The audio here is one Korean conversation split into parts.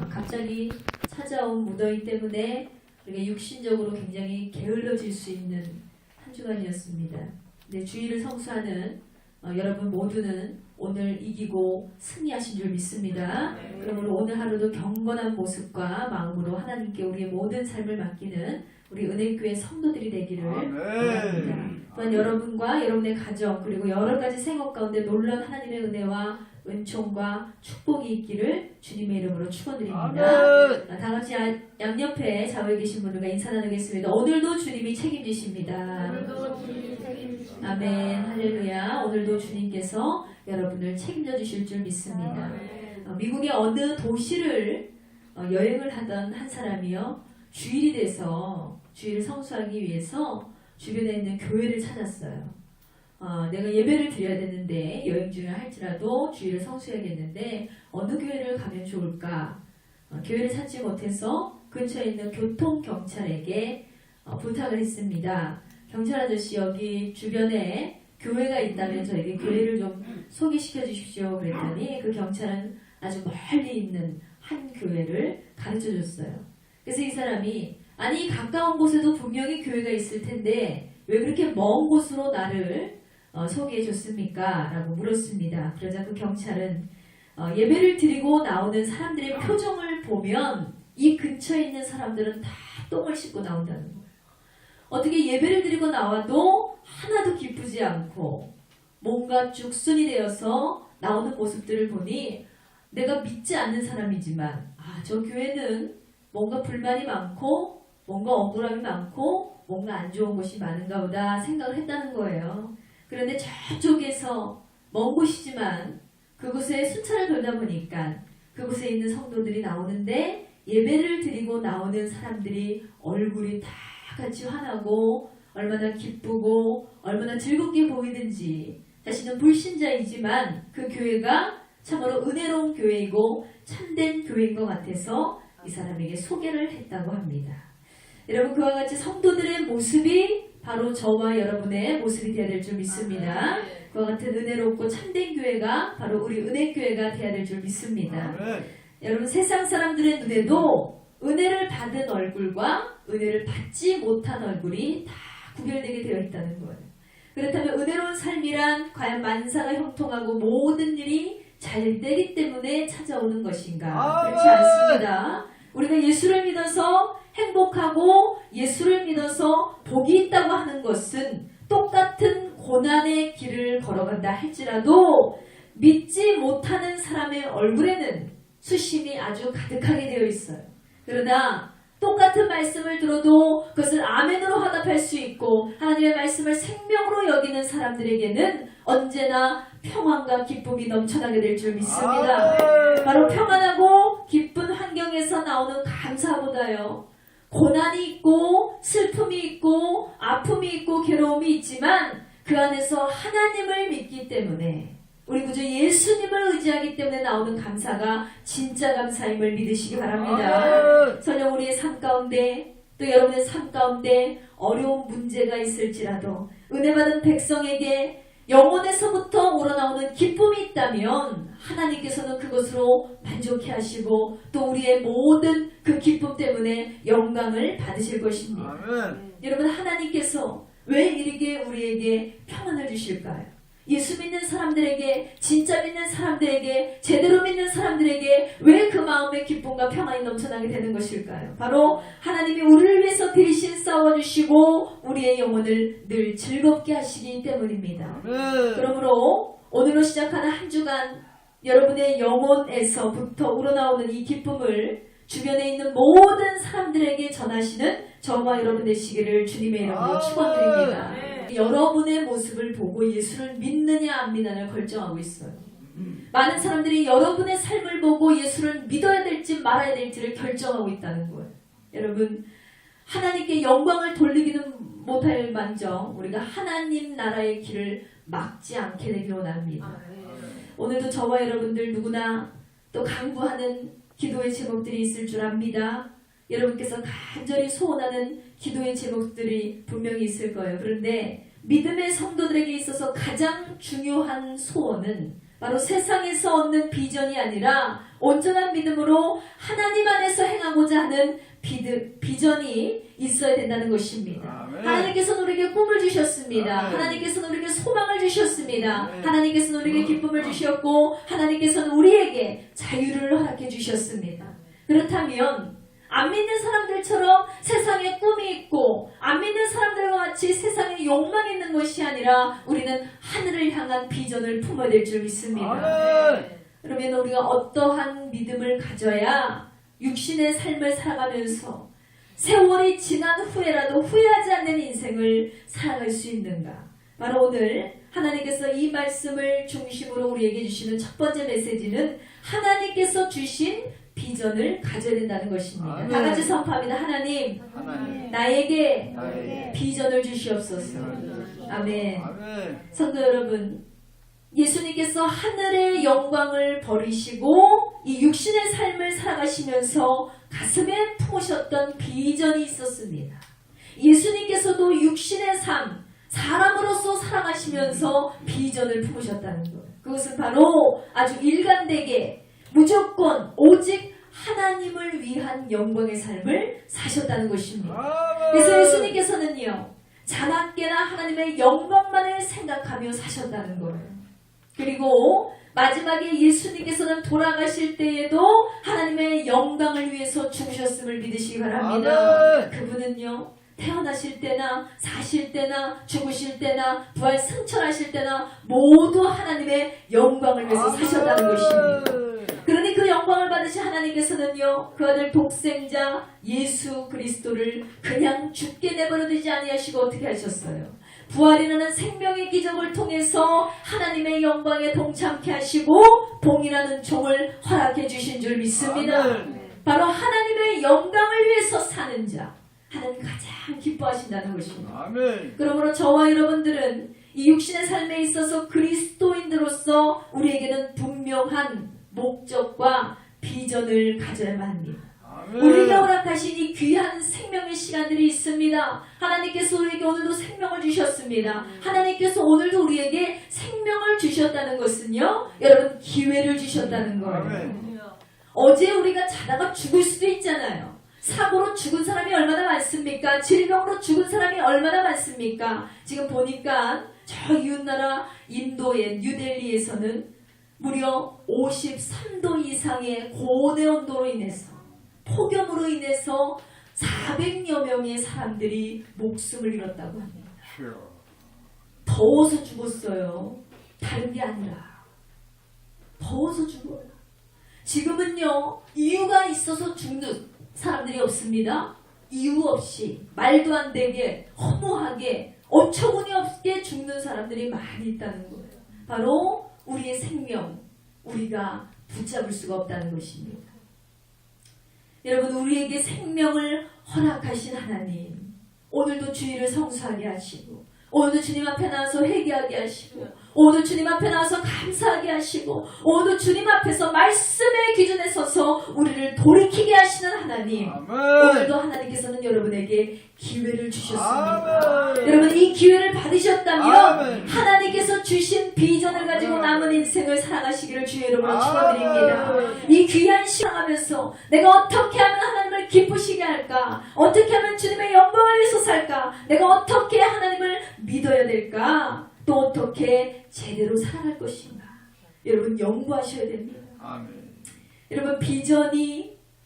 갑자기 찾아온 무더위 때문에 우리가 육신적으로 굉장히 게을러질 수 있는 한 주간이었습니다. 네, 주일을 성수하는 여러분 모두는 오늘 이기고 승리하신 줄 믿습니다. 그러므로 오늘 하루도 경건한 모습과 마음으로 하나님께 우리의 모든 삶을 맡기는 우리 은혜교회 성도들이 되기를 바랍니다. 또한 여러분과 여러분의 가정 그리고 여러 가지 생업 가운데 놀라운 하나님의 은혜와 은총과 축복이 있기를 주님의 이름으로 축원드립니다. 다 같이 양옆에 좌우에 계신 분들과 인사 나누겠습니다. 오늘도 주님이 책임지십니다. 아멘. 할렐루야. 오늘도 주님께서 여러분을 책임져 주실 줄 믿습니다. 미국의 어느 도시를 여행을 하던 한 사람이요, 주일이 돼서 주일을 성수하기 위해서 주변에 있는 교회를 찾았어요. 내가 예배를 드려야 되는데 여행 중에 할지라도 주일을 성수해야겠는데 어느 교회를 가면 좋을까? 교회를 찾지 못해서 근처에 있는 교통경찰에게 부탁을 했습니다. 경찰 아저씨, 여기 주변에 교회가 있다면 저에게 교회를 좀 소개시켜 주십시오. 그랬더니 그 경찰은 아주 멀리 있는 한 교회를 가르쳐 줬어요. 그래서 이 사람이, 아니 가까운 곳에도 분명히 교회가 있을 텐데 왜 그렇게 먼 곳으로 나를 소개해 줬습니까? 라고 물었습니다. 그러자 그 경찰은 예배를 드리고 나오는 사람들의 표정을 보면 이 근처에 있는 사람들은 다 똥을 씻고 나온다는 거예요. 어떻게 예배를 드리고 나와도 하나도 기쁘지 않고 뭔가 죽순이 되어서 나오는 모습들을 보니 내가 믿지 않는 사람이지만 저 교회는 뭔가 불만이 많고 뭔가 억울함이 많고 뭔가 안 좋은 것이 많은가 보다 생각을 했다는 거예요. 그런데 저쪽에서 먼 곳이지만 그곳에 순찰을 돌다 보니까 그곳에 있는 성도들이 나오는데 예배를 드리고 나오는 사람들이 얼굴이 다 같이 환하고 얼마나 기쁘고 얼마나 즐겁게 보이는지, 자신은 불신자이지만 그 교회가 참으로 은혜로운 교회이고 참된 교회인 것 같아서 이 사람에게 소개를 했다고 합니다. 여러분, 그와 같이 성도들의 모습이 바로 저와 여러분의 모습이 되어야 될 줄 믿습니다. 그와 같은 은혜롭고 참된 교회가 바로 우리 은혜교회가 되어야 될 줄 믿습니다. 여러분, 세상 사람들의 눈에도 은혜를 받은 얼굴과 은혜를 받지 못한 얼굴이 다 구별되게 되어 있다는 거예요. 그렇다면 은혜로운 삶이란 과연 만사가 형통하고 모든 일이 잘 되기 때문에 찾아오는 것인가? 그렇지 않습니다. 우리가 예수를 믿어서 행복하고 예수를 믿어서 복이 있다고 하는 것은 똑같은 고난의 길을 걸어간다 할지라도 믿지 못하는 사람의 얼굴에는 수심이 아주 가득하게 되어 있어요. 그러나 똑같은 말씀을 들어도 그것을 아멘으로 화답할 수 있고 하나님의 말씀을 생명으로 여기는 사람들에게는 언제나 평안과 기쁨이 넘쳐나게 될 줄 믿습니다. 바로 평안하고 기쁜 환경에서 나오는 감사보다요, 고난이 있고 슬픔이 있고 아픔이 있고 괴로움이 있지만 그 안에서 하나님을 믿기 때문에, 우리 구주 예수님을 의지하기 때문에 나오는 감사가 진짜 감사임을 믿으시기 바랍니다. 설령 우리의 삶 가운데 또 여러분의 삶 가운데 어려운 문제가 있을지라도 은혜 받은 백성에게 영혼에서부터 우러나오는 기쁨이 있다면 하나님께서는 그것으로 만족해 하시고 또 우리의 모든 그 기쁨 때문에 영광을 받으실 것입니다. 여러분, 하나님께서 왜 이렇게 우리에게 평안을 주실까요? 예수 믿는 사람들에게, 진짜 믿는 사람들에게, 제대로 믿는 사람들에게 왜 그 마음의 기쁨과 평안이 넘쳐나게 되는 것일까요? 바로 하나님이 우리를 위해서 대신 싸워주시고 우리의 영혼을 늘 즐겁게 하시기 때문입니다. 그러므로 오늘로 시작하는 한 주간 여러분의 영혼에서부터 우러나오는 이 기쁨을 주변에 있는 모든 사람들에게 전하시는 저와 여러분 되시기를 주님의 이름으로 축원드립니다. 여러분의 모습을 보고 예수를 믿느냐 안 믿느냐를 결정하고 있어요. 많은 사람들이 여러분의 삶을 보고 예수를 믿어야 될지 말아야 될지를 결정하고 있다는 거예요. 여러분, 하나님께 영광을 돌리기는 못할 만정 우리가 하나님 나라의 길을 막지 않게 되길 원합니다. 오늘도 저와 여러분들 누구나 또 간구하는 기도의 제목들이 있을 줄 압니다. 여러분께서 간절히 소원하는 기도의 제목들이 분명히 있을 거예요. 그런데 믿음의 성도들에게 있어서 가장 중요한 소원은 바로 세상에서 얻는 비전이 아니라 온전한 믿음으로 하나님 안에서 행하고자 하는 비전이 있어야 된다는 것입니다. 아멘. 하나님께서는 우리에게 꿈을 주셨습니다. 아멘. 하나님께서는 우리에게 소망을 주셨습니다. 아멘. 하나님께서는 우리에게 기쁨을 주셨고 하나님께서는 우리에게 자유를 허락해 주셨습니다. 그렇다면 안 믿는 사람들처럼 세상에 꿈이 있고 안 믿는 사람들과 같이 세상에 욕망이 있는 것이 아니라 우리는 하늘을 향한 비전을 품어야 될 줄 믿습니다. 아멘. 그러면 우리가 어떠한 믿음을 가져야 육신의 삶을 살아가면서 세월이 지난 후에라도 후회하지 않는 인생을 살아갈 수 있는가? 바로 오늘 하나님께서 이 말씀을 중심으로 우리에게 주시는 첫 번째 메시지는 하나님께서 주신 비전을 가져야 된다는 것입니다. 아멘. 다 같이 선포합니다. 하나님, 나에게 비전을 주시옵소서. 아멘. 아멘. 성도 여러분, 예수님께서 하늘의 영광을 버리시고 이 육신의 삶을 살아가시면서 가슴에 품으셨던 비전이 있었습니다. 예수님께서도 육신의 삶, 사람으로서 살아가시면서 비전을 품으셨다는 것. 그것은 바로 아주 일관되게 무조건 오직 하나님을 위한 영광의 삶을 사셨다는 것입니다. 그래서 예수님께서는요, 자나깨나 하나님의 영광만을 생각하며 사셨다는 거예요. 그리고 마지막에 예수님께서는 돌아가실 때에도 하나님의 영광을 위해서 죽으셨음을 믿으시기 바랍니다. 아멘. 그분은요, 태어나실 때나 사실 때나 죽으실 때나 부활 승천하실 때나 모두 하나님의 영광을 위해서 사셨다는 것입니다. 그러니 그 영광을 받으신 하나님께서는요, 그 아들 독생자 예수 그리스도를 그냥 죽게 내버려두지 아니하시고 어떻게 하셨어요? 부활이라는 생명의 기적을 통해서 하나님의 영광에 동참케 하시고 봉이라는 종을 허락해 주신 줄 믿습니다. 바로 하나님의 영광을 위해서 사는 자, 하나님 가장 기뻐하신다는 것입니다. 아멘. 그러므로 저와 여러분들은 이 육신의 삶에 있어서 그리스도인으로서 우리에게는 분명한 목적과 비전을 가져야만 합니다. 우리가 허락하신 이 귀한 생명의 시간들이 있습니다. 하나님께서 우리에게 오늘도 생명을 주셨습니다. 하나님께서 오늘도 우리에게 생명을 주셨다는 것은요, 여러분, 기회를 주셨다는 거예요. 아멘. 어제 우리가 자다가 죽을 수도 있잖아요. 사고로 죽은 사람이 얼마나 많습니까? 질병으로 죽은 사람이 얼마나 많습니까? 지금 보니까 저 이웃나라 인도의 뉴델리에서는 무려 53도 이상의 고온의 온도로 인해서, 폭염으로 인해서 400여 명의 사람들이 목숨을 잃었다고 합니다. 더워서 죽었어요. 다른 게 아니라 더워서 죽어요. 지금은요, 이유가 있어서 죽는 사람들이 없습니다. 이유 없이 말도 안 되게 허무하게 어처구니 없게 죽는 사람들이 많이 있다는 거예요. 바로 우리의 생명, 우리가 붙잡을 수가 없다는 것입니다. 여러분, 우리에게 생명을 허락하신 하나님, 오늘도 주의를 성수하게 하시고, 오늘도 주님 앞에 나와서 회개하게 하시고, 오늘 주님 앞에 나와서 감사하게 하시고, 오늘 주님 앞에서 말씀의 기준에 서서 우리를 돌이키게 하시는 하나님, 오늘도 하나님께서는 여러분에게 기회를 주셨습니다. 여러분, 이 기회를 받으셨다면 하나님께서 주신 비전을 가지고 남은 인생을 살아가시기를 주의 이름으로 축원드립니다. 이 귀한 시간하면서 내가 어떻게 하면 하나님을 기쁘시게 할까? 어떻게 하면 주님의 영광을 위해서 살까? 내가 어떻게 하나님을 믿어야 될까? 또 어떻게 제대로 살아갈 것인가? 여러분, 연구하셔야 됩니다. 아멘. 여러분,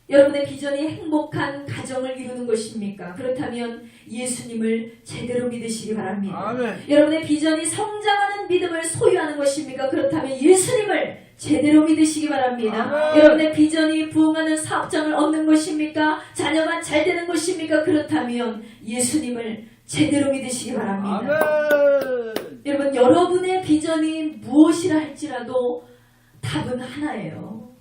여러분의 비전이 행복한 가정을 이루는 것입니까? 그렇다면 예수님을 제대로 믿으시기 바랍니다. 아멘. 여러분의 비전이 성장하는 믿음을 소유하는 것입니까? 그렇다면 예수님을 제대로 믿으시기 바랍니다. 아멘. 여러분의 비전이 부흥하는 사업장을 얻는 것입니까? 자녀가 잘 되는 것입니까? 그렇다면 예수님을 제대로 믿으시기 바랍니다. 아멘. 여러분, 여러분의 비전이 무엇이라 할지라도 답은 하나예요.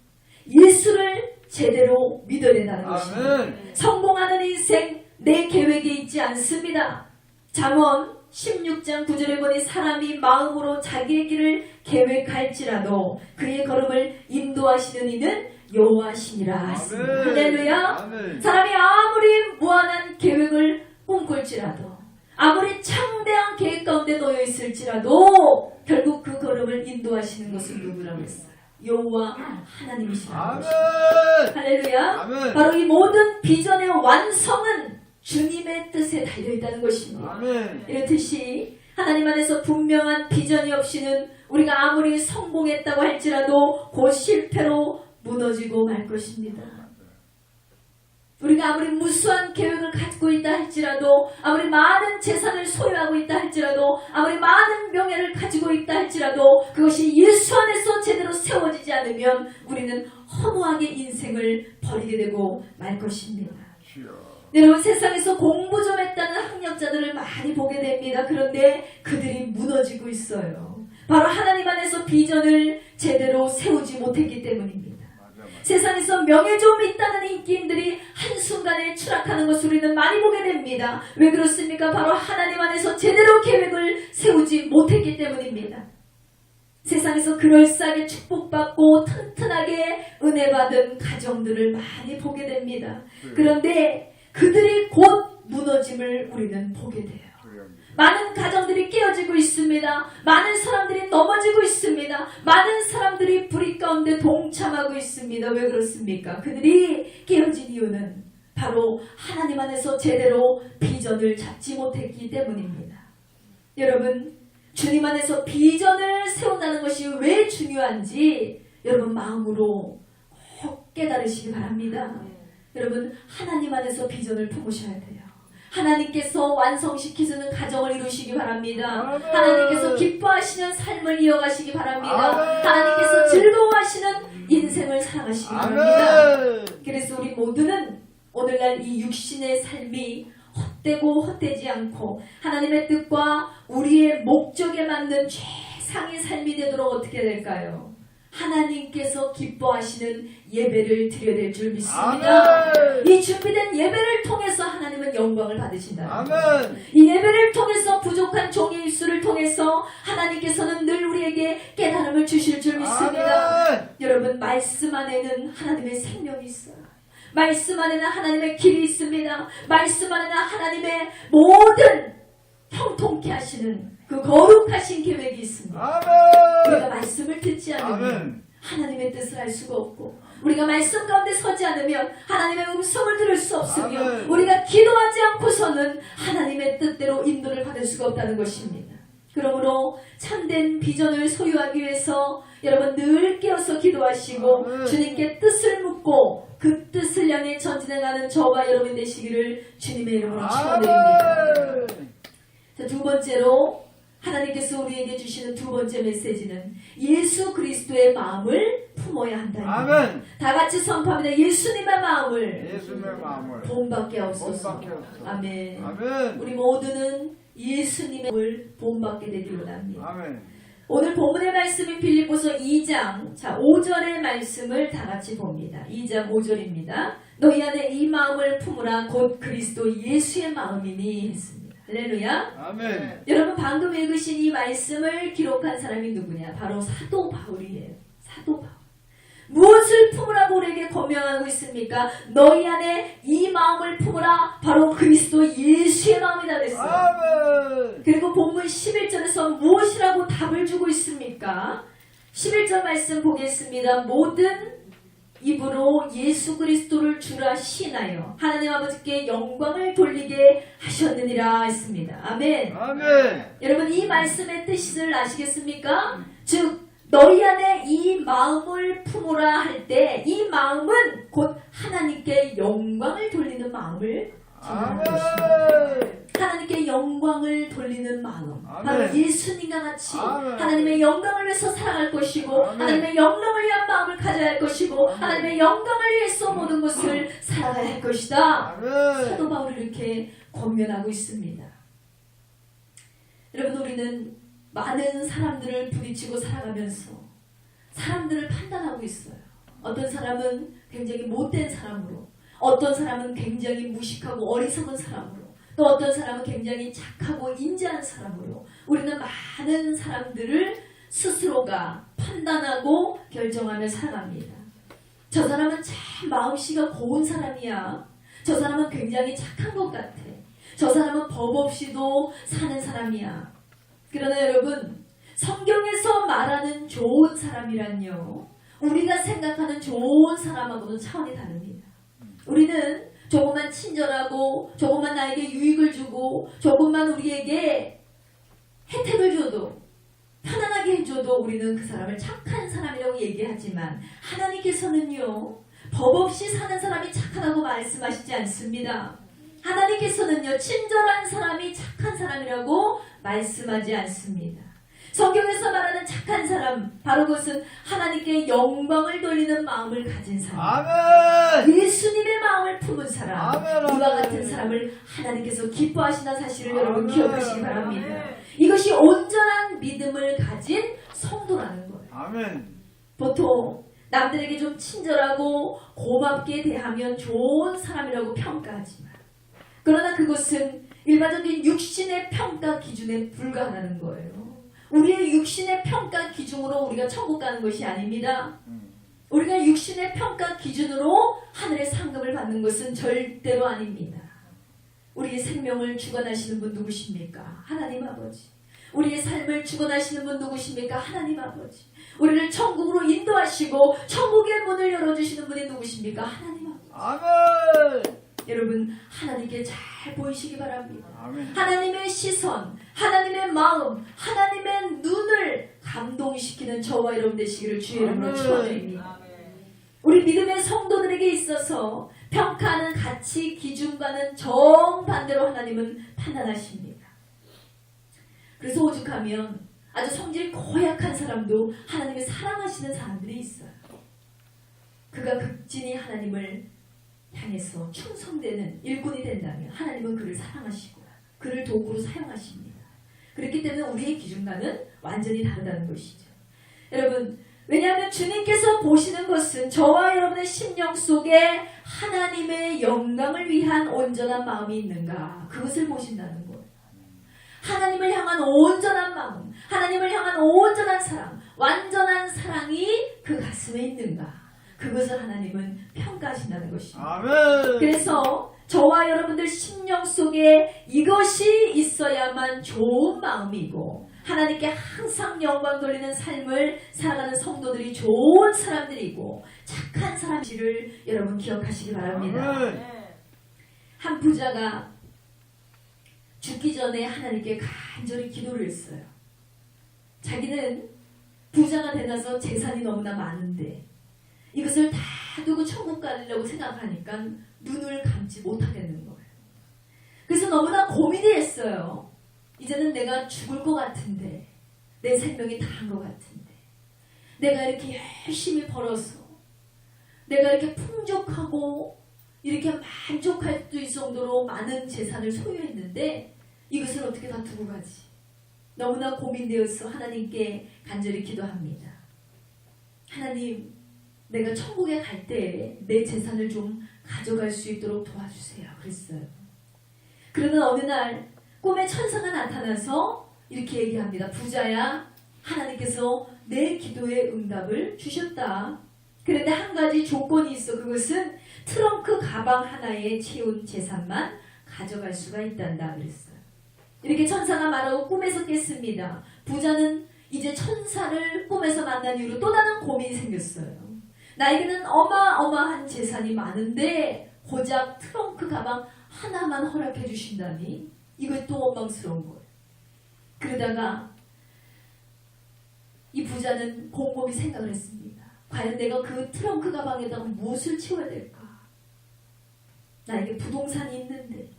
예수를 제대로 믿어야 된다는 것입니다. 성공하는 인생 내 계획에 있지 않습니다. 잠언 16장 9절에 보니 사람이 마음으로 자기의 길을 계획할지라도 그의 걸음을 인도하시는 이는 여호와시니라 하십니다. 할렐루야. 사람이 아무리 무한한 계획을 꿈꿀지라도, 아무리 창대한 계획 가운데 놓여 있을지라도 결국 그 걸음 걸음을 인도하시는 것은 누구라고 했어요? 여호와 하나님이시라고. 아멘. 할렐루야. 아멘. 바로 이 모든 비전의 완성은 주님의 뜻에 달려있다는 것입니다. 아멘. 이렇듯이 하나님 안에서 분명한 비전이 없이는 우리가 아무리 성공했다고 할지라도 곧 실패로 무너지고 말 것입니다. 우리가 아무리 무수한 계획을 갖고 있다 할지라도, 아무리 많은 재산을 소유하고 있다 할지라도, 아무리 많은 명예를 가지고 있다 할지라도 그것이 예수 안에서 제대로 세워지지 않으면 우리는 허무하게 인생을 버리게 되고 말 것입니다. 여러분, 세상에서 공부 좀 했다는 학력자들을 많이 보게 됩니다. 그런데 그들이 무너지고 있어요. 바로 하나님 안에서 비전을 제대로 세우지 못했기 때문입니다. 세상에서 명예 좀 있다는 인기인들이 한순간에 추락하는 것을 우리는 많이 보게 됩니다. 왜 그렇습니까? 바로 하나님 안에서 제대로 계획을 세우지 못했기 때문입니다. 세상에서 그럴싸하게 축복받고 튼튼하게 은혜받은 가정들을 많이 보게 됩니다. 그런데 그들이 곧 무너짐을 우리는 보게 돼요. 많은 가정들이 깨어지고 있습니다. 많은 사람들이 넘어지고 있습니다. 많은 사람들이 불의 가운데 동참하고 있습니다. 왜 그렇습니까? 그들이 깨어진 이유는 바로 하나님 안에서 제대로 비전을 잡지 못했기 때문입니다. 여러분, 주님 안에서 비전을 세운다는 것이 왜 중요한지 여러분 마음으로 꼭 깨달으시기 바랍니다. 여러분, 하나님 안에서 비전을 품으셔야 돼요. 하나님께서 완성시키시는 가정을 이루시기 바랍니다. 아멘. 하나님께서 기뻐하시는 삶을 이어가시기 바랍니다. 아멘. 하나님께서 즐거워하시는 인생을 살아가시기 바랍니다. 아멘. 그래서 우리 모두는 오늘날 이 육신의 삶이 헛되고 헛되지 않고 하나님의 뜻과 우리의 목적에 맞는 최상의 삶이 되도록 어떻게 될까요? 하나님께서 기뻐하시는 예배를 드려야 될 줄 믿습니다. 아멘. 이 준비된 예배를 통해서 하나님은 영광을 받으신다. 아멘. 이 예배를 통해서 부족한 종의 입술을 통해서 하나님께서는 늘 우리에게 깨달음을 주실 줄 믿습니다. 아멘. 여러분, 말씀 안에는 하나님의 생명이 있어요. 말씀 안에는 하나님의 길이 있습니다. 말씀 안에는 하나님의 모든 형통케 하시는 그 거룩하신 계획이 있습니다. 아멘. 우리가 말씀을 듣지 않으면 아멘. 하나님의 뜻을 알 수가 없고, 우리가 말씀 가운데 서지 않으면 하나님의 음성을 들을 수 없으며, 아멘. 우리가 기도하지 않고서는 하나님의 뜻대로 인도를 받을 수가 없다는 것입니다. 그러므로 참된 비전을 소유하기 위해서 여러분 늘 깨어서 기도하시고 아멘. 주님께 뜻을 묻고 그 뜻을 향해 전진해가는 저와 여러분 되시기를 주님의 이름으로 축원드립니다. 아멘. 자, 두 번째로 하나님께서 우리에게 주시는 두 번째 메시지는 예수 그리스도의 마음을 품어야 한다. 아멘. 다 같이 선포합니다. 예수님의 마음을 예수님의 마음을 본받게 하옵소서. 본받게 하옵소서. 아멘. 아멘. 우리 모두는 예수님의 마음을 본받게 되기를 원합니다. 아멘. 오늘 본문의 말씀인 빌립보서 2장 5절의 말씀을 다 같이 봅니다. 2장 5절입니다. 너희 안에 이 마음을 품으라 곧 그리스도 예수의 마음이니 했습니다. 할렐루야. 아멘. 여러분, 방금 읽으신 이 말씀을 기록한 사람이 누구냐? 바로 사도 바울이에요. 사도 바울. 무엇을 품으라고 우리에게 권면하고 있습니까? 너희 안에 이 마음을 품으라. 바로 그리스도 예수의 마음이다 그랬어요. 아멘. 그리고 본문 11절에서 무엇이라고 답을 주고 있습니까? 11절 말씀 보겠습니다. 모든 입으로 예수 그리스도를 주라 시인하여 하나님 아버지께 영광을 돌리게 하셨느니라 했습니다. 아멘. 아멘. 여러분, 이 말씀의 뜻을 아시겠습니까? 즉 너희 안에 이 마음을 품으라 할 때 이 마음은 곧 하나님께 영광을 돌리는 마음을 말하는 것입니다. 아멘. 하나님께 영광을 돌리는 마음, 아멘. 바로 예수님과 같이 아멘. 하나님의 영광을 위해서 살아갈 것이고 아멘. 하나님의 영광을 위한 마음을 가져야 할 것이고 아멘. 하나님의 영광을 위해서 모든 것을 살아가야 할 것이다. 아멘. 사도 바울이 이렇게 권면하고 있습니다. 여러분, 우리는 많은 사람들을 부딪히고 살아가면서 사람들을 판단하고 있어요. 어떤 사람은 굉장히 못된 사람으로, 어떤 사람은 굉장히 무식하고 어리석은 사람으로, 또 어떤 사람은 굉장히 착하고 인자한 사람으로 우리는 많은 사람들을 스스로가 판단하고 결정하며 살아갑니다. 저 사람은 참 마음씨가 고운 사람이야. 저 사람은 굉장히 착한 것 같아. 저 사람은 법 없이도 사는 사람이야. 그러나 여러분, 성경에서 말하는 좋은 사람이란요, 우리가 생각하는 좋은 사람하고는 차원이 다릅니다. 우리는 조금만 친절하고 조금만 나에게 유익을 주고 조금만 우리에게 혜택을 줘도 편안하게 해줘도 우리는 그 사람을 착한 사람이라고 얘기하지만 하나님께서는요, 법 없이 사는 사람이 착하다고 말씀하시지 않습니다. 하나님께서는요, 친절한 사람이 착한 사람이라고 말씀하지 않습니다. 성경에서 말하는 착한 사람, 바로 그것은 하나님께 영광을 돌리는 마음을 가진 사람, 아멘. 예수님의 마음을 품은 사람, 아멘. 이와 같은 사람을 하나님께서 기뻐하시는 사실을 여러분 아멘. 기억하시기 바랍니다. 이것이 온전한 믿음을 가진 성도라는 거예요. 아멘. 보통 남들에게 좀 친절하고 고맙게 대하면 좋은 사람이라고 평가하지만, 그러나 그것은 일반적인 육신의 평가 기준에 불과하다는 거예요. 우리의 육신의 평가 기준으로 우리가 천국 가는 것이 아닙니다. 우리가 육신의 평가 기준으로 하늘의 상급을 받는 것은 절대로 아닙니다. 우리의 생명을 주관하시는 분 누구십니까? 하나님 아버지. 우리의 삶을 주관하시는 분 누구십니까? 하나님 아버지. 우리를 천국으로 인도하시고 천국의 문을 열어주시는 분이 누구십니까? 하나님 아버지. 아멘. 여러분, 하나님께 잘 보이시기 바랍니다. 아멘. 하나님의 시선, 하나님의 마음, 하나님의 눈을 감동시키는 저와 여러분 되시기를 주의 이름으로 아멘. 축원드립니다. 우리 믿음의 성도들에게 있어서 평가하는 가치 기준과는 정반대로 하나님은 판단하십니다. 그래서 오죽하면 아주 성질이 고약한 사람도 하나님을 사랑하시는 사람들이 있어요. 그가 극진히 하나님을 향해서 충성되는 일꾼이 된다면 하나님은 그를 사랑하시고 그를 도구로 사용하십니다. 그렇기 때문에 우리의 기준과는 완전히 다르다는 것이죠. 여러분, 왜냐하면 주님께서 보시는 것은 저와 여러분의 심령 속에 하나님의 영광을 위한 온전한 마음이 있는가, 그것을 보신다는 거예요. 하나님을 향한 온전한 마음, 하나님을 향한 온전한 사랑, 완전한 사랑이 그 가슴에 있는가, 그것을 하나님은 평가하신다는 것입니다. 아멘. 그래서 저와 여러분들 심령 속에 이것이 있어야만 좋은 마음이고 하나님께 항상 영광 돌리는 삶을 살아가는 성도들이 좋은 사람들이고 착한 사람들을 여러분 기억하시기 바랍니다. 아멘. 한 부자가 죽기 전에 하나님께 간절히 기도를 했어요. 자기는 부자가 되나서 재산이 너무나 많은데 이것을 다 두고 천국 가려고 생각하니까 눈을 감지 못하겠는 거예요. 그래서 너무나 고민이 했어요. 이제는 내가 죽을 것 같은데, 내 생명이 다 한 것 같은데, 내가 이렇게 열심히 벌어서 내가 이렇게 풍족하고 이렇게 만족할 수 있을 정도로 많은 재산을 소유했는데 이것을 어떻게 다 두고 가지? 너무나 고민되어서 하나님께 간절히 기도합니다. 하나님, 내가 천국에 갈 때 내 재산을 좀 가져갈 수 있도록 도와주세요. 그랬어요. 그러는 어느 날 꿈에 천사가 나타나서 이렇게 얘기합니다. 부자야, 하나님께서 내 기도의 응답을 주셨다. 그런데 한 가지 조건이 있어. 그것은 트렁크 가방 하나에 채운 재산만 가져갈 수가 있단다. 그랬어요. 이렇게 천사가 말하고 꿈에서 깼습니다. 부자는 이제 천사를 꿈에서 만난 이후로 또 다른 고민이 생겼어요. 나에게는 어마어마한 재산이 많은데 고작 트렁크 가방 하나만 허락해 주신다니 이것도 원망스러운 거예요. 그러다가 이 부자는 곰곰이 생각을 했습니다. 과연 내가 그 트렁크 가방에다가 무엇을 채워야 될까? 나에게 부동산이 있는데,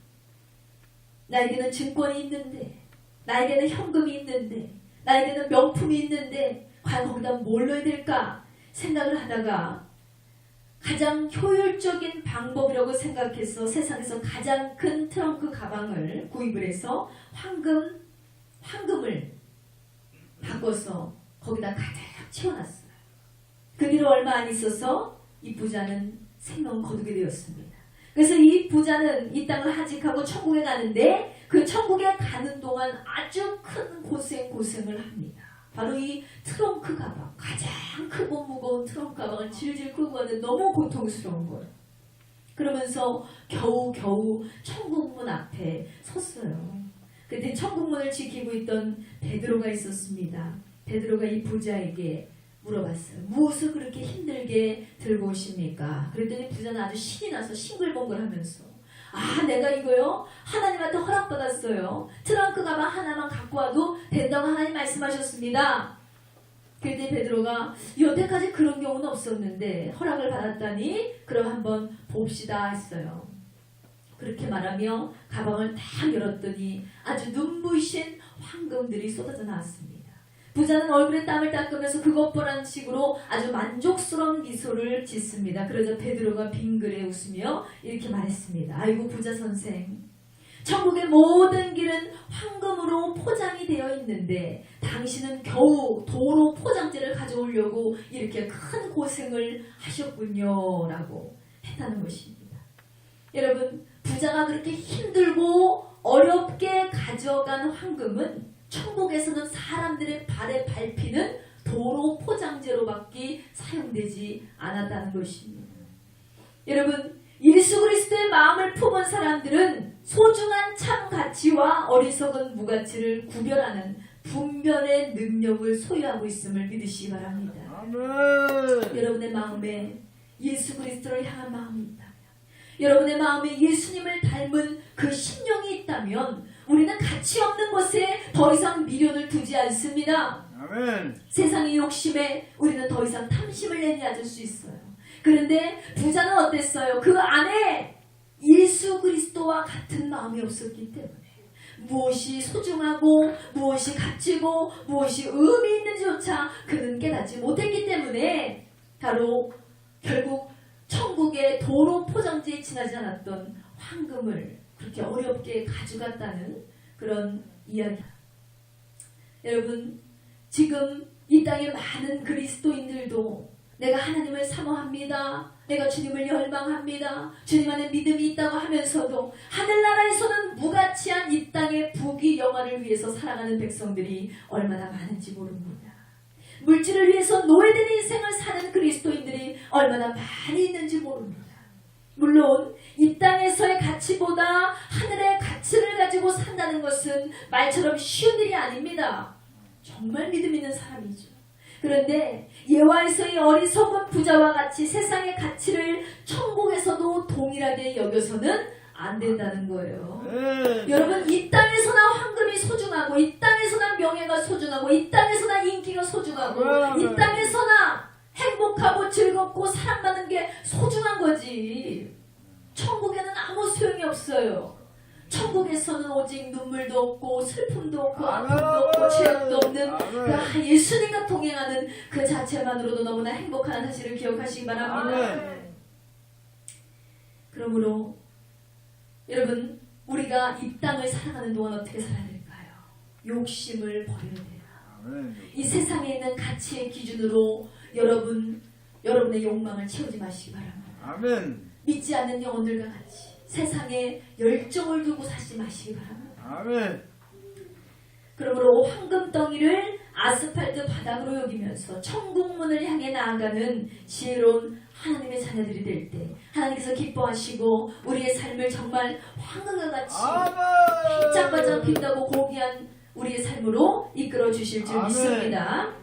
나에게는 증권이 있는데, 나에게는 현금이 있는데, 나에게는 명품이 있는데 과연 거기다 뭘 넣어야 될까? 생각을 하다가 가장 효율적인 방법이라고 생각해서 세상에서 가장 큰 트렁크 가방을 구입을 해서 황금을 바꿔서 거기다 가득 채워놨어요. 그 뒤로 얼마 안 있어서 이 부자는 생명을 거두게 되었습니다. 그래서 이 부자는 이 땅을 하직하고 천국에 가는데 그 천국에 가는 동안 아주 큰 고생을 합니다. 바로 이 트렁크 가방, 가장 크고 무거운 트렁크 가방을 질질 끌고 가는데 너무 고통스러운 거예요. 그러면서 겨우 천국문 앞에 섰어요. 그때 천국문을 지키고 있던 베드로가 있었습니다. 베드로가 이 부자에게 물어봤어요. 무엇을 그렇게 힘들게 들고 오십니까? 그랬더니 부자는 아주 신이 나서 싱글벙글하면서 내가 이거요 하나님한테 허락받았어요. 트렁크 가방 하나만 갖고 와도 된다고 하나님 말씀하셨습니다. 그랬더니 베드로가 여태까지 그런 경우는 없었는데 허락을 받았다니 그럼 한번 봅시다 했어요. 그렇게 말하며 가방을 딱 열었더니 아주 눈부신 황금들이 쏟아져 나왔습니다. 부자는 얼굴에 땀을 닦으면서 그것보라는 식으로 아주 만족스러운 미소를 짓습니다. 그러자 베드로가 빙그레 웃으며 이렇게 말했습니다. 아이고 부자 선생, 천국의 모든 길은 황금으로 포장이 되어 있는데 당신은 겨우 도로 포장지를 가져오려고 이렇게 큰 고생을 하셨군요 라고 했다는 것입니다. 여러분, 부자가 그렇게 힘들고 어렵게 가져간 황금은 천국에서는 사람들의 발에 밟히는 도로 포장재로밖에 사용되지 않았다는 것입니다. 여러분, 예수 그리스도의 마음을 품은 사람들은 소중한 참 가치와 어리석은 무가치를 구별하는 분별의 능력을 소유하고 있음을 믿으시기 바랍니다. 아멘. 여러분의 마음에 예수 그리스도를 향한 마음이 있다면, 여러분의 마음에 예수님을 닮은 그 심령이 있다면 우리는 가치 없는 것에 더 이상 미련을 두지 않습니다. 아멘. 세상의 욕심에 우리는 더 이상 탐심을 내지 않을 수 있어요. 그런데 부자는 어땠어요? 그 안에 예수 그리스도와 같은 마음이 없었기 때문에 무엇이 소중하고 무엇이 값지고 무엇이 의미 있는지조차 그는 깨닫지 못했기 때문에 바로 결국 천국의 도로 포장지에 지나지 않았던 황금을 그렇게 어렵게 가져갔다는 그런 이야기입니다. 여러분, 지금 이 땅의 많은 그리스도인들도 내가 하나님을 사모합니다. 내가 주님을 열망합니다. 주님 안에 믿음이 있다고 하면서도 하늘나라에서는 무가치한 이 땅의 부귀 영화를 위해서 살아가는 백성들이 얼마나 많은지 모릅니다. 물질을 위해서 노예된 인생을 사는 그리스도인들이 얼마나 많이 있는지 모릅니다. 물론 이 땅에서의 가치보다 하늘의 가치를 가지고 산다는 것은 말처럼 쉬운 일이 아닙니다. 정말 믿음 있는 사람이죠. 그런데 예화에서의 어리석은 부자와 같이 세상의 가치를 천국에서도 동일하게 여겨서는 안 된다는 거예요. 여러분, 이 땅에서나 황금이 소중하고 이 땅에서나 명예가 소중하고 이 땅에서나 인기가 소중하고 이 땅에서나 행복하고 즐겁고 사랑받는 게 소중한 거지. 천국에는 아무 소용이 없어요. 천국에서는 오직 눈물도 없고 슬픔도 없고 아픔도 없고 죄악도 없는 그 예수님과 동행하는 그 자체만으로도 너무나 행복한 사실을 기억하시기 바랍니다. 그러므로 여러분, 우리가 이 땅을 살아가는 동안 어떻게 살아야 될까요? 욕심을 버려야 돼요. 이 세상에 있는 가치의 기준으로 여러분의 욕망을 채우지 마시기 바랍니다. 아멘. 믿지 않는 영혼들과 같이 세상에 열정을 두고 사지 마시기 바랍니다. 아멘. 그러므로 황금덩이를 아스팔트 바닥으로 여기면서 천국문을 향해 나아가는 지혜로운 하나님의 자녀들이 될 때 하나님께서 기뻐하시고 우리의 삶을 정말 황금과 같이 반짝반짝 빛나고 고귀한 우리의 삶으로 이끌어 주실 줄 믿습니다.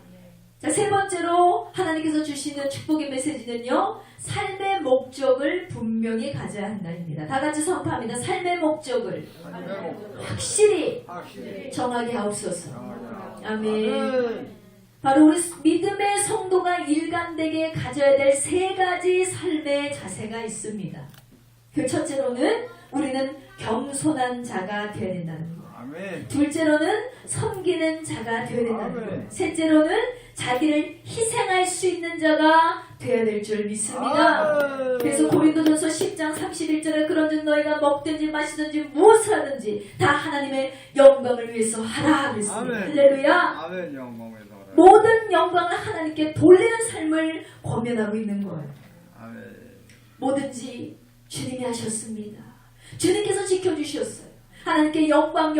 자, 세 번째로 하나님께서 주시는 축복의 메시지는요, 삶의 목적을 분명히 가져야 한다입니다. 다 같이 선포합니다. 삶의 목적을 확실히 정하게 하옵소서. 아멘. 바로 우리 믿음의 성도가 일관되게 가져야 될 세 가지 삶의 자세가 있습니다. 그 첫째로는 우리는 겸손한 자가 되어야 된다는 것. 둘째로는 섬기는 자가 되어야 된다는 것. 셋째로는 자기를 희생할 수 있는 자가 되어야 될 줄 믿습니다. 그래서 고린도전서 10장 31절에 그런즉 너희가 먹든지 마시든지 무엇을 하든지 다 하나님의 영광을 위해서 하라 그랬습니다. 할렐루야. 아멘. 영광을 하라. 모든 영광을 하나님께 돌리는 삶을 권면하고 있는 거예요. 아멘. 뭐든지 주님이 하셨습니다. 주님께서 지켜주셨어요. 하나님께 영광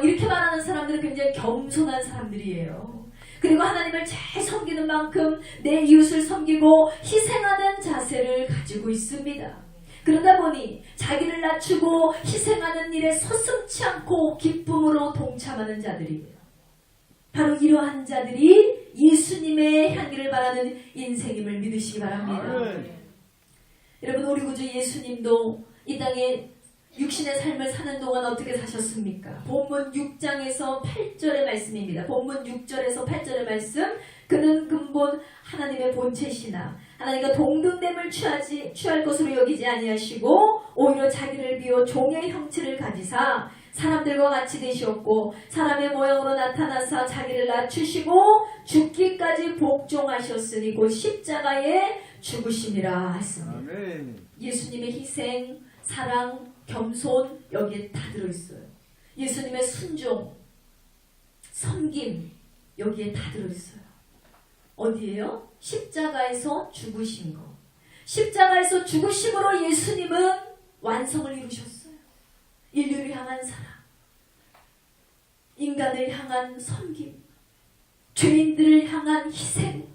이렇게 말하는 사람들은 굉장히 겸손한 사람들이에요. 그리고 하나님을 잘 섬기는 만큼 내 이웃을 섬기고 희생하는 자세를 가지고 있습니다. 그러다 보니 자기를 낮추고 희생하는 일에 서슴지 않고 기쁨으로 동참하는 자들이에요. 바로 이러한 자들이 예수님의 향기를 바라는 인생임을 믿으시기 바랍니다. 아멘. 여러분, 우리 구주 예수님도 이 땅에 육신의 삶을 사는 동안 어떻게 사셨습니까? 본문 6장에서 8절의 말씀입니다. 본문 6절에서 8절의 말씀. 그는 근본 하나님의 본체시나 하나님과 동등됨을 취할 것으로 여기지 아니하시고 오히려 자기를 비워 종의 형체를 가지사 사람들과 같이 되셨고 사람의 모양으로 나타나사 자기를 낮추시고 죽기까지 복종하셨으니 곧 십자가에 죽으심이라 했습니다. 아멘. 예수님의 희생, 사랑, 겸손 여기에 다 들어있어요. 예수님의 순종, 섬김 여기에 다 들어있어요. 어디에요? 십자가에서 죽으신 것. 십자가에서 죽으심으로 예수님은 완성을 이루셨어요. 인류를 향한 사랑, 인간을 향한 섬김, 죄인들을 향한 희생,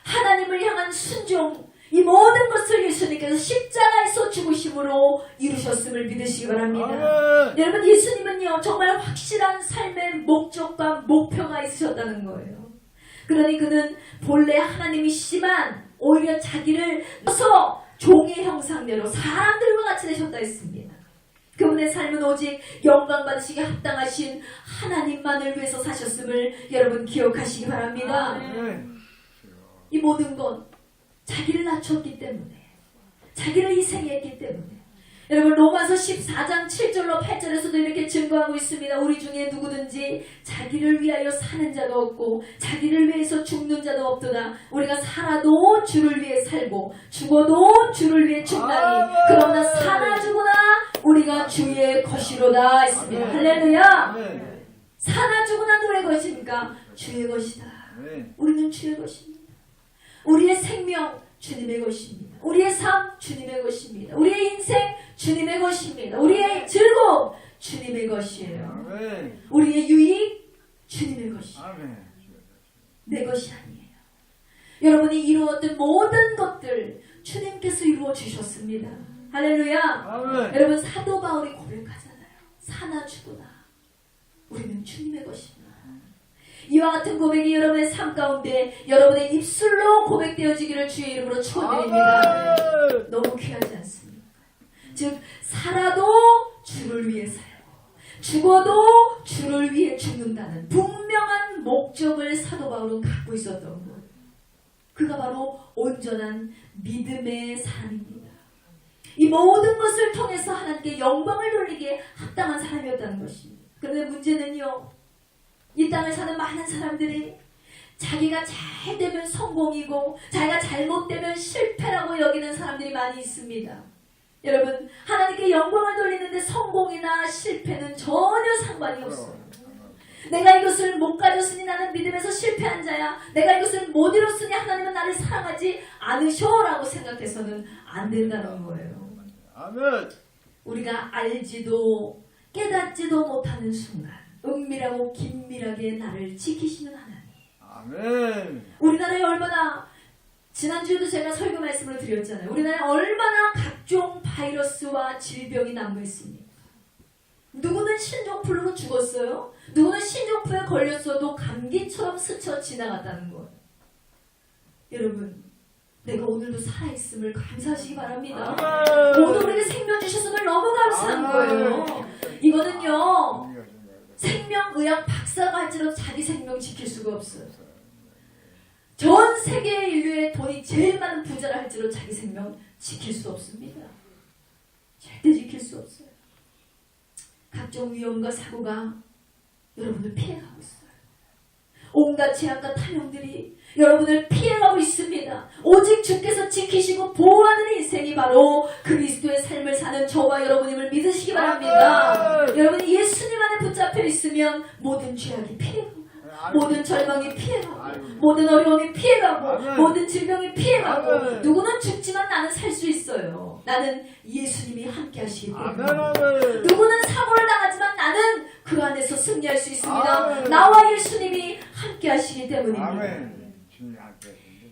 하나님을 향한 순종, 이 모든 것을 예수님께서 십자가에서 죽으심으로 이루셨음을 믿으시기 바랍니다. 아멘. 여러분, 예수님은요 정말 확실한 삶의 목적과 목표가 있으셨다는 거예요. 그러니 그는 본래 하나님이시지만 오히려 자기를 써서 종의 형상대로 사람들과 같이 되셨다 했습니다. 그분의 삶은 오직 영광 받으시기 합당하신 하나님만을 위해서 사셨음을 여러분 기억하시기 바랍니다. 아멘. 이 모든 건 자기를 낮췄기 때문에, 자기를 희생했기 때문에. 여러분, 로마서 14장 7절로 8절에서도 이렇게 증거하고 있습니다. 우리 중에 누구든지 자기를 위하여 사는 자가 없고 자기를 위해서 죽는 자도 없도다. 우리가 살아도 주를 위해 살고 죽어도 주를 위해 죽나니 그러나 사나 죽으나 우리가 주의 것이로다 했습니다. 할렐루야. 아멘. 사나 죽으나 누구의 것입니까? 주의 것이다. 아멘. 우리는 주의 것입니다. 우리의 생명 주님의 것입니다. 우리의 삶 주님의 것입니다. 우리의 인생 주님의 것입니다. 우리의 즐거움 주님의 것이에요. 아멘. 우리의 유익 주님의 것이에요. 아멘. 내 것이 아니에요. 여러분이 이루었던 모든 것들 주님께서 이루어 주셨습니다. 할렐루야. 아멘. 여러분, 사도 바울이 고백하잖아요. 사나 죽으나 우리는 주님의 것입니다. 이와 같은 고백이 여러분의 삶 가운데 여러분의 입술로 고백되어지기를 주의 이름으로 축원드립니다. 아멘. 너무 귀하지 않습니까? 즉 살아도 주를 위해 살고 죽어도 주를 위해 죽는다는 분명한 목적을 사도 바울은 갖고 있었던 거예요. 그가 바로 온전한 믿음의 사람입니다. 이 모든 것을 통해서 하나님께 영광을 돌리기에 합당한 사람이었다는 것입니다. 그런데 문제는요, 이 땅을 사는 많은 사람들이 자기가 잘 되면 성공이고 자기가 잘못되면 실패라고 여기는 사람들이 많이 있습니다. 여러분, 하나님께 영광을 돌리는데 성공이나 실패는 전혀 상관이 없어요. 내가 이것을 못 가졌으니 나는 믿음에서 실패한 자야. 내가 이것을 못 이뤘으니 하나님은 나를 사랑하지 않으셔라고 생각해서는 안 된다는 거예요. 아멘. 우리가 알지도 깨닫지도 못하는 순간 은밀하고 긴밀하게 나를 지키시는 하나님. 아멘. 우리나라에 얼마나, 지난주에도 제가 설교 말씀을 드렸잖아요. 우리나라에 얼마나 각종 바이러스와 질병이 난무했습니까? 누구는 신종플루로 죽었어요. 누구는 신종플루에 걸렸어도 감기처럼 스쳐 지나갔다는 거예요. 여러분, 내가 오늘도 살아있음을 감사하시기 바랍니다. 오늘 우리에게 생명 주셨음을 너무 감사한 거예요. 이거는요, 생명의학 박사가 할지라도 자기 생명 지킬 수가 없어요. 전 세계 인류의 돈이 제일 많은 부자라 할지라도 자기 생명 지킬 수 없습니다. 절대 지킬 수 없어요. 각종 위험과 사고가 여러분을 피해가고 있어요. 온갖 재앙과 탐욕들이 여러분을 피해가고 있습니다. 오직 주께서 지키시고 보호하는 인생이 바로 그리스도의 삶을 사는 저와 여러분임을 믿으시기 바랍니다. 여러분이 예수님 안에 붙잡혀 있으면 모든 죄악이 피해가고 모든 절망이 피해가고 모든 어려움이 피해가고 모든 질병이 피해가고 누구는 죽지만 나는 살 수 있어요. 나는 예수님이 함께 하시기 때문에. 누구는 사고를 당하지만 나는 그 안에서 승리할 수 있습니다. 나와 예수님이 함께 하시기 때문입니다. 아멘.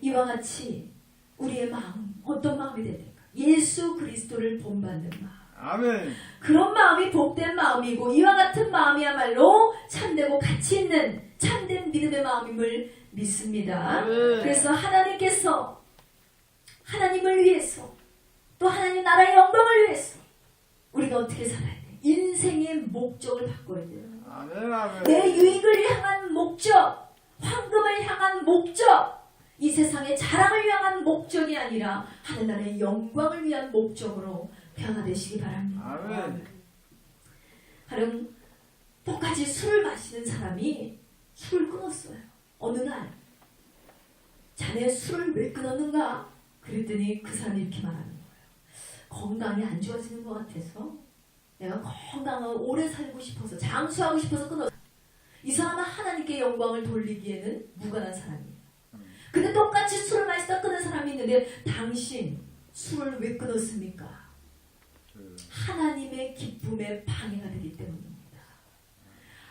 이와 같이 우리의 마음, 어떤 마음이 됩니까? 예수 그리스도를 본받는 마음. 아멘. 그런 마음이 복된 마음이고 이와 같은 마음이야말로 참되고 가치 있는 참된 믿음의 마음임을 믿습니다. 아멘. 그래서 하나님께서 하나님을 위해서 또 하나님 나라의 영광을 위해서 우리가 어떻게 살아야 돼? 인생의 목적을 바꿔야 돼요. 아멘. 아멘. 내 유익을 향한 목적, 황금을 향한 목적, 이 세상의 자랑을 향한 목적이 아니라 하늘나라의 영광을 위한 목적으로 변화되시기 바랍니다. 아멘. 가령 똑같이 술을 마시는 사람이 술을 끊었어요. 어느 날 자네 술을 왜 끊었는가? 그랬더니 그 사람이 이렇게 말하는 거예요. 건강이 안 좋아지는 것 같아서 내가 건강하고 오래 살고 싶어서 장수하고 싶어서 끊었어요. 이 사람은 하나님께 영광을 돌리기에는 무관한 사람이에요. 근데 똑같이 술을 마시다 끊은 사람이 있는데 당신 술을 왜 끊었습니까? 하나님의 기쁨에 방해가 되기 때문입니다.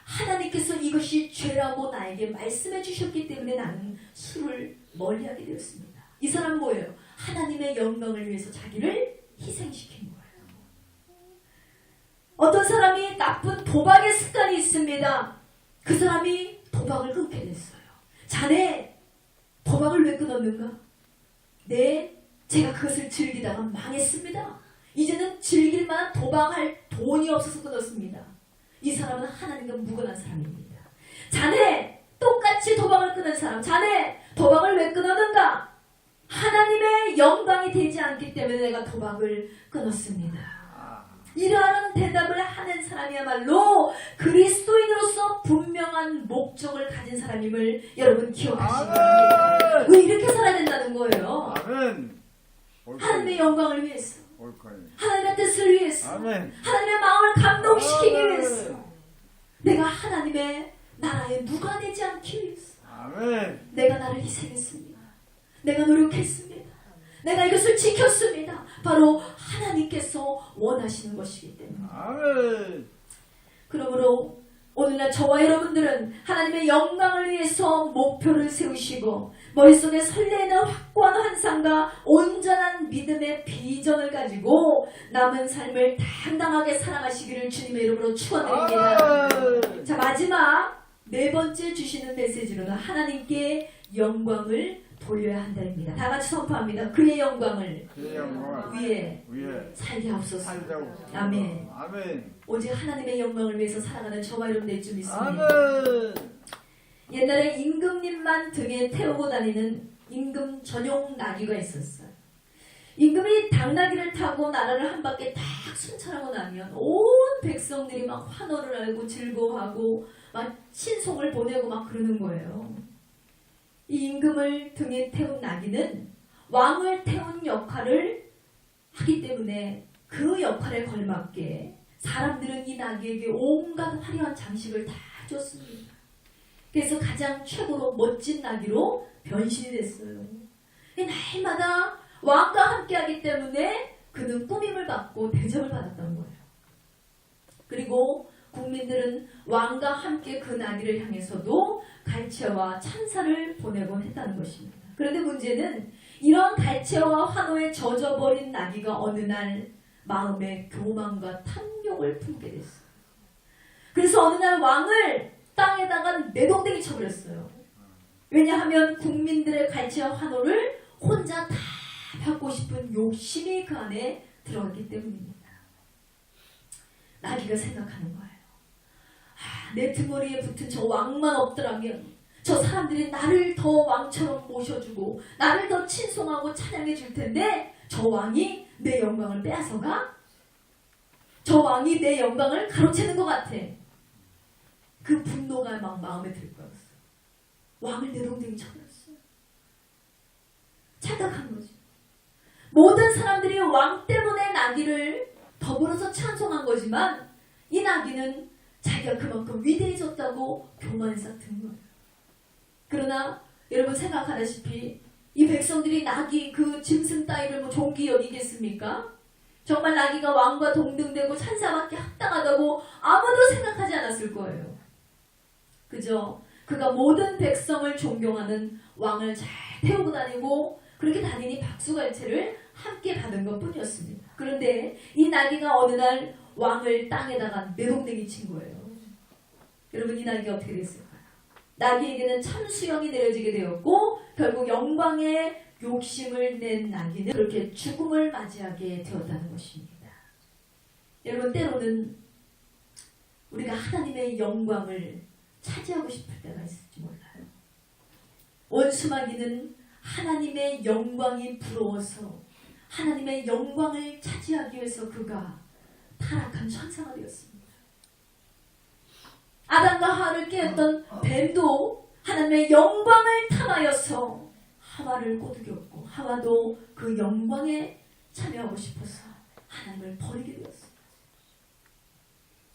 하나님께서 이것이 죄라고 나에게 말씀해 주셨기 때문에 나는 술을 멀리하게 되었습니다. 이 사람 뭐예요? 하나님의 영광을 위해서 자기를 희생시킨 거예요. 어떤 사람이 나쁜 도박의 습관이 있습니다. 그 사람이 도박을 끊게 됐어요. 자네 도박을 왜 끊었는가? 네, 제가 그것을 즐기다가 망했습니다. 이제는 즐길 만한 도박할 돈이 없어서 끊었습니다. 이 사람은 하나님과 무관한 사람입니다. 자네 똑같이 도박을 끊은 사람, 자네 도박을 왜 끊었는가? 하나님의 영광이 되지 않기 때문에 내가 도박을 끊었습니다. 이러한 대답을 하는 사람이야말로 그리스도인으로서 분명한 목적을 가진 사람임을 여러분 기억하시기 바랍니다. 왜 이렇게 살아야 된다는 거예요? 아멘. 하나님의 영광을 위해서, 옳거니. 하나님의 뜻을 위해서, 아멘. 하나님의 마음을 감동시키기 아멘. 위해서, 내가 하나님의 나라에 누가 되지 않기 위해서 아멘. 내가 나를 희생했습니다. 내가 노력했습니다. 내가 이것을 지켰습니다. 바로 하나님께서 원하시는 것이기 때문에. 아멘. 그러므로 오늘날 저와 여러분들은 하나님의 영광을 위해서 목표를 세우시고 머릿속에 설레는 확고한 환상과 온전한 믿음의 비전을 가지고 남은 삶을 당당하게 살아가시기를 주님의 이름으로 축원드립니다. 아멘. 자, 마지막 네 번째 주시는 메시지로는 하나님께 영광을 돌려야 한다입니다. 다 같이 선포합니다. 그의 영광을 그의 영광을 위에 위에 살게 하옵소서. 살자고. 아멘. 아멘. 오직 하나님의 영광을 위해서 살아가는 저와 여러분 될 줄 믿습니다. 아멘. 옛날에 임금님만 등에 태우고 다니는 임금 전용 나귀가 있었어요. 임금이 당나귀를 타고 나라를 한 바퀴 딱 순찰하고 나면 온 백성들이 막 환호를 알고 즐거워하고 막 신송을 보내고 막 그러는 거예요. 이 임금을 등에 태운 나귀는 왕을 태운 역할을 하기 때문에 그 역할에 걸맞게 사람들은 이 나귀에게 온갖 화려한 장식을 다 줬습니다. 그래서 가장 최고로 멋진 나귀로 변신이 됐어요. 날마다 왕과 함께하기 때문에 그는 꾸밈을 받고 대접을 받았던 거예요. 그리고 국민들은 왕과 함께 그 나귀를 향해서도 갈채와 찬사를 보내곤 했다는 것입니다. 그런데 문제는 이런 갈채와 환호에 젖어버린 나귀가 어느 날 마음에 교만과 탐욕을 품게 됐어요. 그래서 어느 날 왕을 땅에다가 내동댕이 쳐버렸어요. 왜냐하면 국민들의 갈채와 환호를 혼자 다 받고 싶은 욕심이 그 안에 들어갔기 때문입니다. 나귀가 생각하는 거예요. 내 등머리에 붙은 저 왕만 없더라면 저 사람들이 나를 더 왕처럼 모셔주고 나를 더 친송하고 찬양해 줄 텐데 저 왕이 내 영광을 빼앗아가? 저 왕이 내 영광을 가로채는 것 같아. 그 분노가 막 마음에 들 거였어. 왕을 내동댕이 쳐버렸어요. 착각한 거죠. 모든 사람들이 왕 때문에 나귀를 더불어서 찬송한 거지만 이 나귀는 자기가 그만큼 위대해졌다고 교만해서 든 거예요. 그러나 여러분 생각하다시피 이 백성들이 나귀 그 짐승 따위를 뭐 존귀 여기겠습니까? 정말 나귀가 왕과 동등되고 찬사받기 합당하다고 아무도 생각하지 않았을 거예요. 그저 그가 모든 백성을 존경하는 왕을 잘 태우고 다니고 그렇게 다니니 박수갈채를 함께 받은 것 뿐이었습니다. 그런데 이 나귀가 어느 날 왕을 땅에다가 내동댕이 친 거예요. 여러분 이 나귀가 어떻게 됐을까요? 나귀에게는 참수형이 내려지게 되었고 결국 영광의 욕심을 낸 나귀는 그렇게 죽음을 맞이하게 되었다는 것입니다. 여러분, 때로는 우리가 하나님의 영광을 차지하고 싶을 때가 있을지 몰라요. 원수마귀는 하나님의 영광이 부러워서 하나님의 영광을 차지하기 위해서 그가 타락한 천사가 되었습니다. 아담과 하와를 깨웠던 뱀도 하나님의 영광을 탐하여서 하와를 꼬드겼고 하와도 그 영광에 참여하고 싶어서 하나님을 버리게 되었습니다.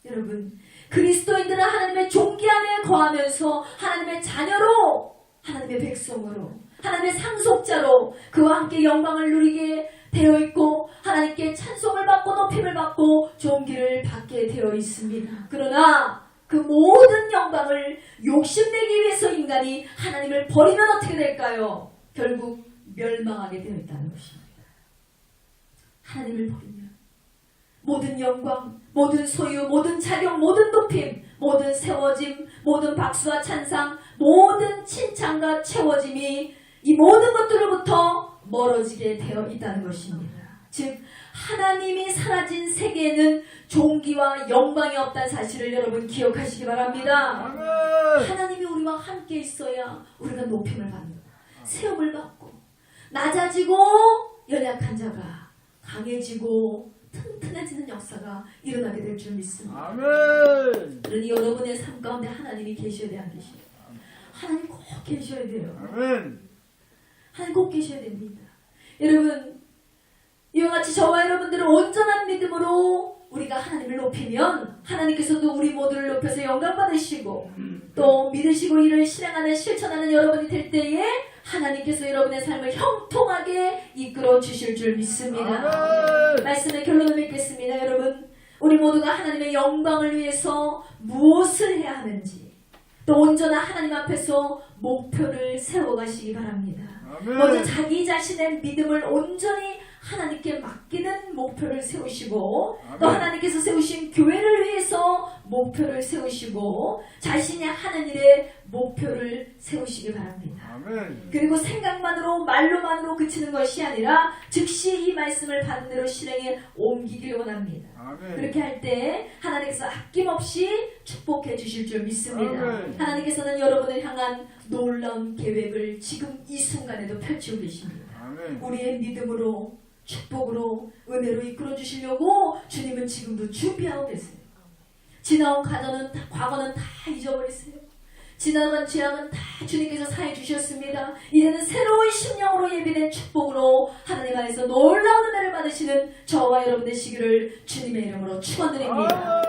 여러분, 그리스도인들은 하나님의 종기 안에 거하면서 하나님의 자녀로, 하나님의 백성으로, 하나님의 상속자로 그와 함께 영광을 누리게 되어 있고 하나님께 찬송을 받고 높임을 받고 존귀를 받게 되어 있습니다. 그러나 그 모든 영광을 욕심내기 위해서 인간이 하나님을 버리면 어떻게 될까요? 결국 멸망하게 되어 있다는 것입니다. 하나님을 버리면 모든 영광, 모든 소유, 모든 자격, 모든 높임, 모든 세워짐, 모든 박수와 찬상, 모든 칭찬과 채워짐이 이 모든 것들로부터 멀어지게 되어 있다는 것입니다. 즉 하나님이 사라진 세계에는 존귀와 영광이 없다는 사실을 여러분 기억하시기 바랍니다. 하나님이 우리와 함께 있어야 우리가 높임을 받는, 세움을 받고 낮아지고 연약한 자가 강해지고 튼튼해지는 역사가 일어나게 될 줄 믿습니다. 아멘. 그러니 여러분의 삶 가운데 하나님이 계셔야 돼요, 안 계셔요? 하나님 꼭 계셔야 돼요. 아멘. 하나님 꼭 계셔야 됩니다. 여러분, 이와 같이 저와 여러분들은 온전한 믿음으로 우리가 하나님을 높이면 하나님께서도 우리 모두를 높여서 영광 받으시고 또 믿으시고 이를 실행하는 실천하는 여러분이 될 때에 하나님께서 여러분의 삶을 형통하게 이끌어 주실 줄 믿습니다. 말씀의 결론을 맺겠습니다. 여러분, 우리 모두가 하나님의 영광을 위해서 무엇을 해야 하는지 또 온전한 하나님 앞에서 목표를 세워가시기 바랍니다. 먼저 자기 자신의 믿음을 온전히 하나님께 맡기는 목표를 세우시고 또 하나님께서 세우신 교회를 위해서 목표를 세우시고 자신이 하는 일에 목표를 세우시기 바랍니다. 아멘. 그리고 생각만으로 말로만으로 그치는 것이 아니라 즉시 이 말씀을 받은 대로 실행에 옮기길 원합니다. 아멘. 그렇게 할 때 하나님께서 아낌없이 축복해 주실 줄 믿습니다. 아멘. 하나님께서는 여러분을 향한 놀라운 계획을 지금 이 순간에도 펼치고 계십니다. 아멘. 우리의 믿음으로 축복으로 은혜로 이끌어 주시려고 주님은 지금도 준비하고 계세요. 지나온 과거는 다 잊어버리세요. 지나간 죄악은 다 주님께서 사해 주셨습니다. 이제는 새로운 심령으로 예비된 축복으로 하나님 안에서 놀라운 은혜를 받으시는 저와 여러분 되시기를 주님의 이름으로 축원드립니다.